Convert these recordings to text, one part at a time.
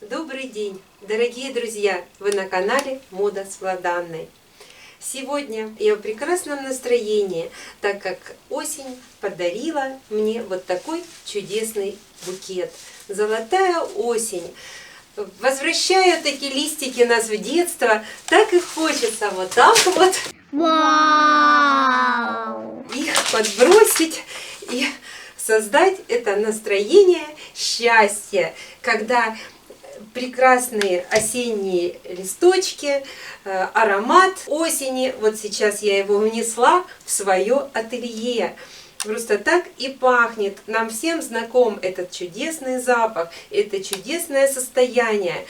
Добрый день, дорогие друзья! Вы на канале Мода с Владанной. Сегодня я в прекрасном настроении, так как осень подарила мне вот такой чудесный букет. Золотая осень. Возвращают такие листики нас в детство, так и хочется вот так вот их подбросить и создать это настроение счастья, когда прекрасные осенние листочки, аромат осени. Вот сейчас я его внесла в свое ателье. Просто так и пахнет. Нам всем знаком этот чудесный запах, это чудесное состояние,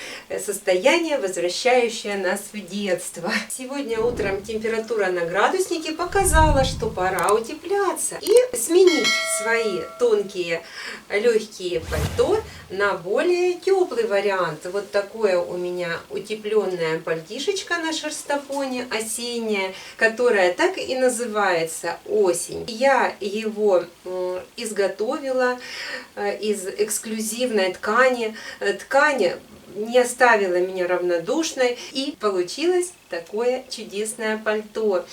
возвращающее нас в детство. Сегодня утром температура на градуснике показала, что пора утепляться и сменить свои тонкие легкие пальто на более теплый вариант. Вот такое у меня утепленное пальтишечко на шерстопоне осеннее, которое так и называется осень. Я его изготовила из эксклюзивной ткани. Ткань не оставила меня равнодушной, и получилось такое чудесное пальто.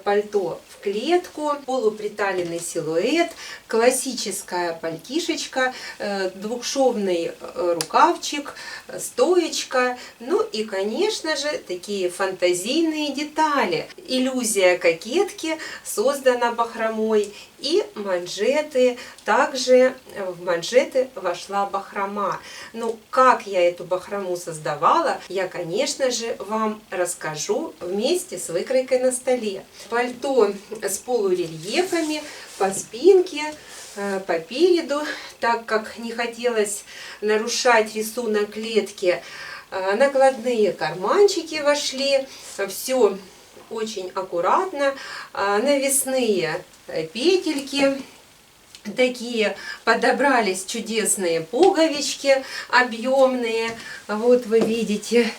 Пальто в клетку, полуприталенный силуэт, классическая пальтишечка, двухшовный рукавчик, стоечка, ну и, конечно же, такие фантазийные детали. Иллюзия кокетки создана бахромой, и манжеты, также в манжеты вошла бахрома. Ну, как я эту бахрому создавала, я, конечно же, вам расскажу вместе с выкройкой на столе. Пальто с полурельефами по спинке, по переду, так как не хотелось нарушать рисунок клетки. Накладные карманчики вошли, все очень аккуратно, навесные петельки. Такие подобрались чудесные пуговички объемные, вот вы видите.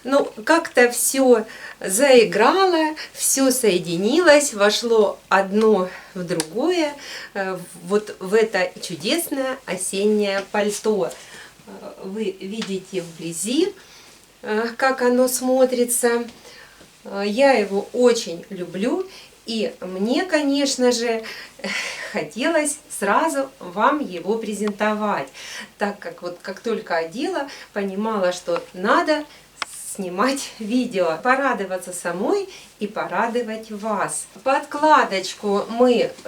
Ну, как-то все заиграло, все соединилось, вошло одно в другое, вот в это чудесное осеннее пальто. Вы видите вблизи, как оно смотрится. Я его очень люблю. И мне, конечно же, хотелось сразу вам его презентовать, так как вот как только одела, понимала, что надо снимать видео, порадоваться самой и порадовать вас. Подкладочку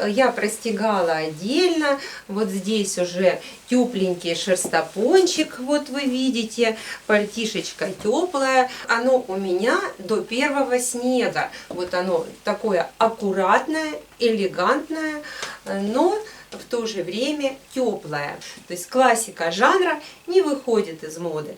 я простегала отдельно. Вот здесь уже тепленький шерстопончик, вот вы видите, пальтишечка теплая. Оно у меня до первого снега. Вот оно такое аккуратное, элегантное, но в то же время теплая. То есть классика жанра не выходит из моды.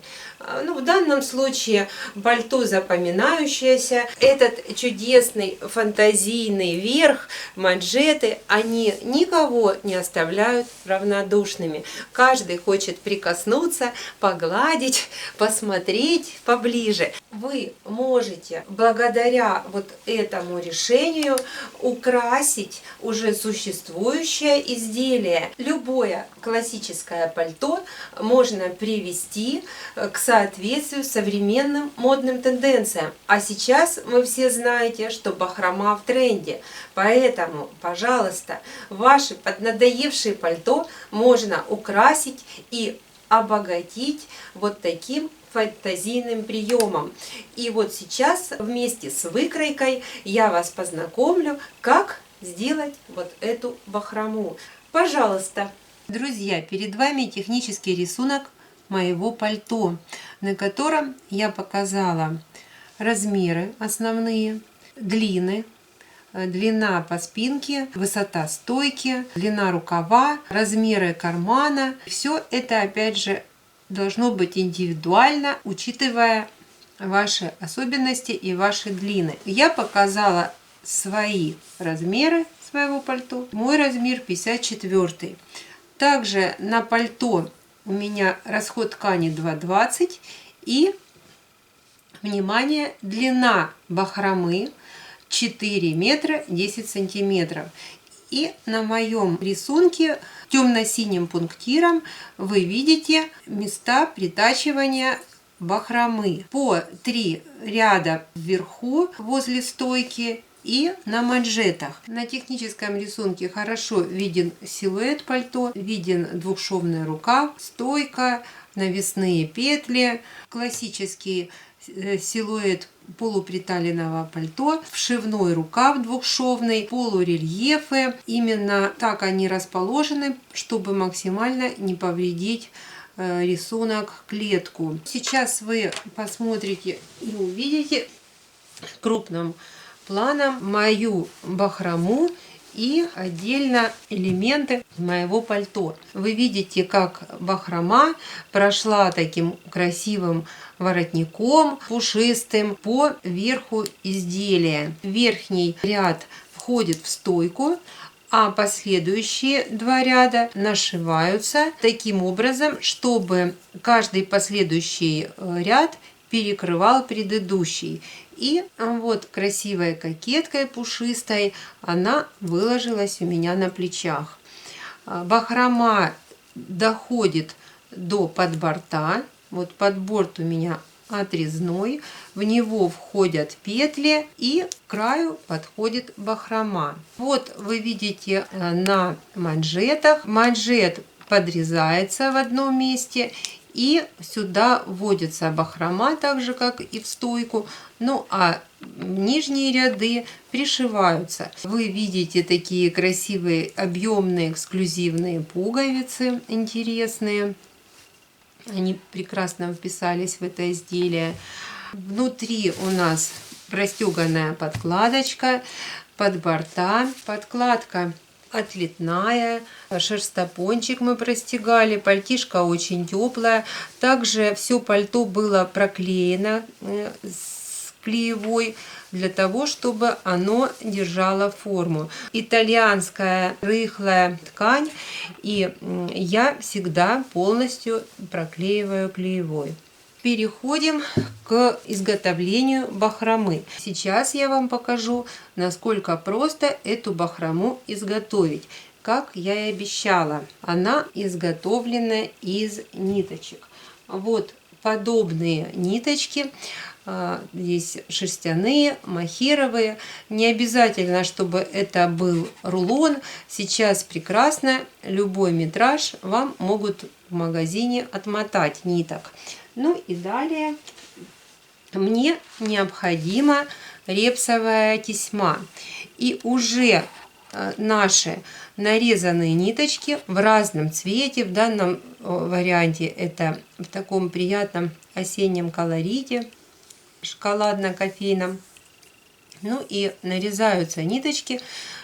Ну, в данном случае пальто запоминающееся. Этот чудесный фантазийный верх, манжеты, они никого не оставляют равнодушными. Каждый хочет прикоснуться, погладить, посмотреть поближе. Вы можете благодаря вот этому решению украсить уже существующее изделие. Любое классическое пальто можно привести к соответствию современным модным тенденциям. А сейчас вы все знаете, что бахрома в тренде. Поэтому, пожалуйста, ваши поднадоевшие пальто можно украсить и обогатить вот таким фантазийным приемом. И вот сейчас вместе с выкройкой я вас познакомлю, как сделать вот эту бахрому. Пожалуйста. Друзья, перед вами технический рисунок моего пальто, на котором я показала размеры основные, длины, длина по спинке, высота стойки, длина рукава, размеры кармана. Все это опять же должно быть индивидуально, учитывая ваши особенности и ваши длины. Я показала свои размеры своего пальто. Мой размер 54. Также на пальто у меня расход ткани 2,20 и, внимание, длина бахромы 4 метра 10 сантиметров. И на моем рисунке темно-синим пунктиром вы видите места притачивания бахромы. По 3 ряда вверху возле стойки и на манжетах. На техническом рисунке хорошо виден силуэт пальто, виден двухшовный рукав, стойка, навесные петли, классический силуэт полуприталенного пальто, вшивной рукав двухшовный, полурельефы. Именно так они расположены, чтобы максимально не повредить рисунок, клетку. Сейчас вы посмотрите и увидите крупным планом мою бахрому и отдельно элементы моего пальто. Вы видите, как бахрома прошла таким красивым воротником пушистым по верху изделия. Верхний ряд входит в стойку, а последующие 2 ряда нашиваются таким образом, чтобы каждый последующий ряд перекрывал предыдущий. И вот красивой кокеткой пушистой она выложилась у меня на плечах. Бахрома доходит до подборта. Вот подборт у меня отрезной, в него входят петли и к краю подходит бахрома. Вот вы видите на манжетах, манжет подрезается в одном месте, и сюда вводится бахрома, так же как и в стойку. Ну а нижние ряды пришиваются. Вы видите такие красивые, объемные, эксклюзивные пуговицы, интересные. Они прекрасно вписались в это изделие. Внутри у нас простеганная подкладочка, подборта, подкладка отлитная, шерстопончик мы простегали, пальтишко очень теплое. Также все пальто было проклеено с клеевой для того, чтобы оно держало форму. Итальянская рыхлая ткань, и я всегда полностью проклеиваю клеевой. Переходим к изготовлению бахромы. Сейчас я вам покажу, насколько просто эту бахрому изготовить. Как я и обещала, она изготовлена из ниточек. Вот подобные ниточки. Здесь шерстяные, мохеровые. Не обязательно, чтобы это был рулон. Сейчас прекрасно любой метраж вам могут в магазине отмотать ниток. Ну и далее мне необходима репсовая тесьма. И уже наши нарезанные ниточки в разном цвете, в данном варианте это в таком приятном осеннем колорите, шоколадно-кофейном. Ну и нарезаются ниточки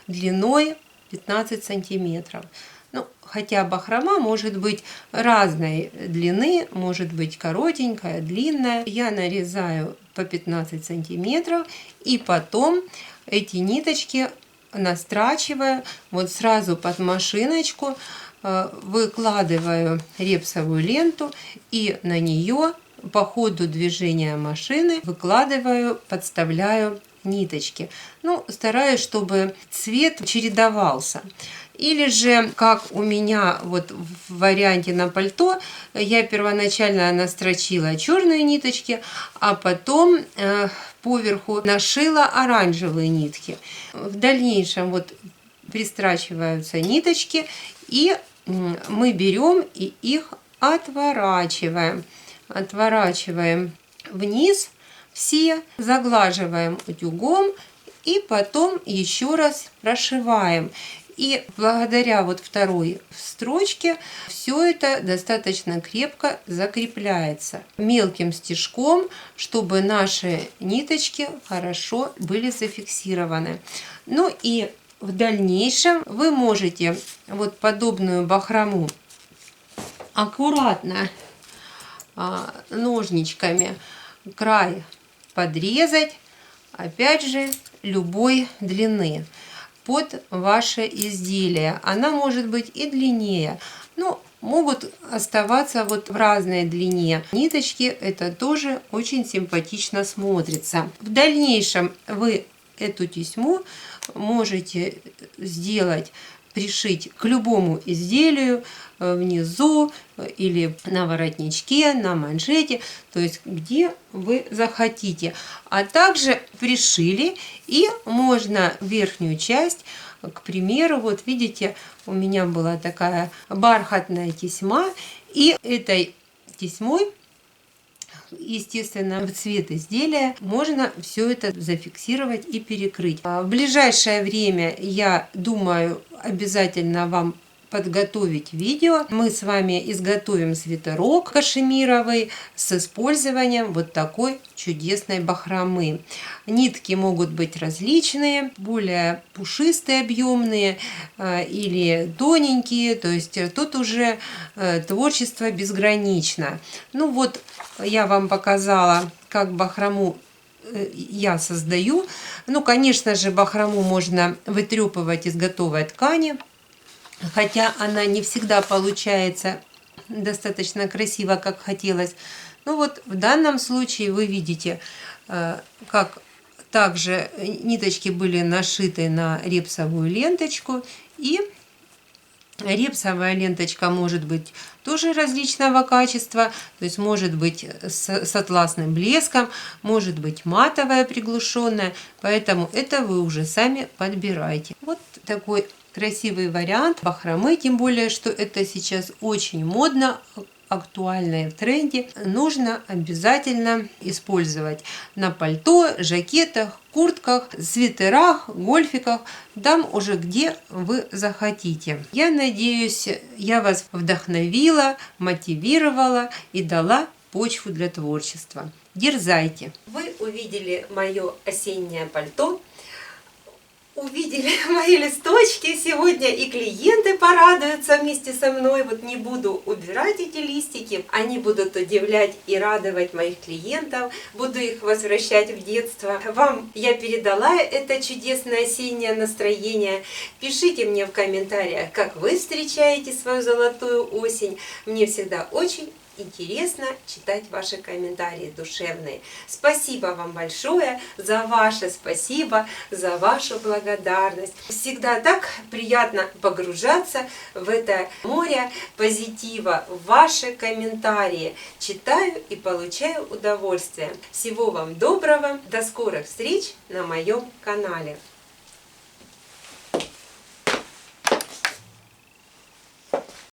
длиной 15 сантиметров. Ну, хотя бахрома может быть разной длины, может быть коротенькая, длинная. Я нарезаю по 15 сантиметров и потом эти ниточки настрачиваю вот сразу под машиночку, выкладываю репсовую ленту и на нее по ходу движения машины выкладываю, подставляю ниточки. Ну, стараюсь, чтобы цвет чередовался. Или же, как у меня вот в варианте на пальто, я первоначально настрочила черные ниточки, а потом поверху нашила оранжевые нитки. В дальнейшем вот пристрачиваются ниточки, и мы берем и их отворачиваем. Отворачиваем вниз все, заглаживаем утюгом и потом еще раз прошиваем. И благодаря вот второй строчке все это достаточно крепко закрепляется мелким стежком, чтобы наши ниточки хорошо были зафиксированы. Ну и в дальнейшем вы можете вот подобную бахрому аккуратно ножничками край подрезать, опять же любой длины под ваше изделие. Она может быть и длиннее, но могут оставаться вот в разной длине ниточки. Это тоже очень симпатично смотрится. В дальнейшем вы эту тесьму можете сделать, пришить к любому изделию внизу или на воротничке, на манжете, то есть где вы захотите. А также пришили, и можно верхнюю часть, к примеру, вот видите, у меня была такая бархатная тесьма, и этой тесьмой, естественно, в цвет изделия можно все это зафиксировать и перекрыть. В ближайшее время, я думаю, обязательно вам подготовить видео. Мы с вами изготовим свитерок кашемировый с использованием вот такой чудесной бахромы. Нитки могут быть различные, более пушистые, объемные или тоненькие, то есть тут уже творчество безгранично. Ну вот, я вам показала, как бахрому я создаю. Ну, конечно же, бахрому можно вытрепывать из готовой ткани, хотя она не всегда получается достаточно красиво, как хотелось. Ну вот в данном случае вы видите, как также ниточки были нашиты на репсовую ленточку, и репсовая ленточка может быть тоже различного качества, то есть может быть с атласным блеском, может быть матовая, приглушенная, поэтому это вы уже сами подбираете. Вот такой красивый вариант бахромы, тем более, что это сейчас очень модно, актуально и в тренде. Нужно обязательно использовать на пальто, жакетах, куртках, свитерах, гольфиках, там уже где вы захотите. Я надеюсь, я вас вдохновила, мотивировала и дала почву для творчества. Дерзайте! Вы увидели мое осеннее пальто, увидели мои листочки. Сегодня и клиенты порадуются вместе со мной. Вот не буду убирать эти листики. Они будут удивлять и радовать моих клиентов. Буду их возвращать в детство. Вам я передала это чудесное осеннее настроение. Пишите мне в комментариях, как вы встречаете свою золотую осень. Мне всегда очень интересно читать ваши комментарии душевные. Спасибо вам большое за ваше спасибо, за вашу благодарность. Всегда так приятно погружаться в это море позитива, в ваши комментарии. Читаю и получаю удовольствие. Всего вам доброго. До скорых встреч на моем канале.